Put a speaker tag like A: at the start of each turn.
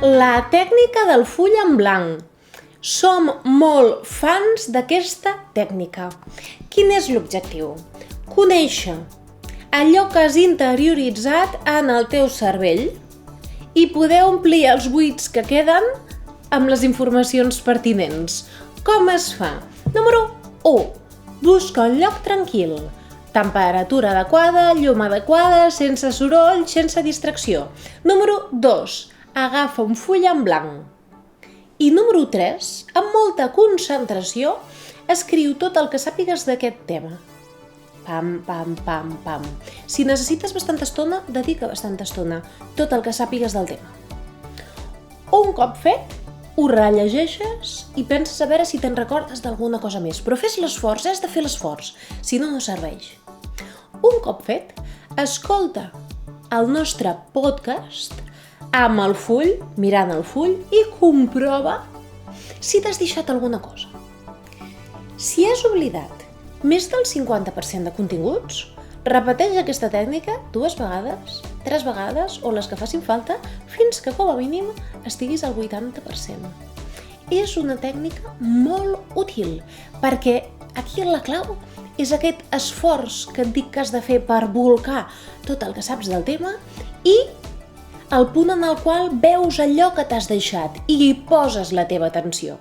A: La tècnica del full en blanc. Som molt fans d'aquesta tècnica. Quin és l'objectiu? Conèixer allò que has interioritzat en el teu cervell i poder omplir els buits que queden amb les informacions pertinents. Com es fa? Número 1. Busca un lloc tranquil. Temperatura adequada, llum adequada, sense soroll, sense distracció. Número 2. Agafa un full en blanc. I número 3. Amb molta concentració, escriu tot el que sàpigues d'aquest tema. Pam, pam, pam, pam. Si necessites bastanta estona, dedica bastanta estona. Tot el que sàpigues del tema. Un cop fet, ho rellegeixes i penses a veure si te'n recordes d'alguna cosa més. Però fes l'esforç, has de fer l'esforç, si no, no serveix. Un cop fet, escolta el nostre podcast amb el full, mirant el full, i comprova si t'has deixat alguna cosa. Si has oblidat més del 50% de continguts, repeteix aquesta tècnica 2 vegades, 3 vegades o les que facin falta fins que com a mínim estiguis al 80%. És una tècnica molt útil perquè aquí la clau és aquest esforç que et dic que has de fer per bolcar tot el que saps del tema i el punt en el qual veus allò que t'has deixat i hi poses la teva atenció.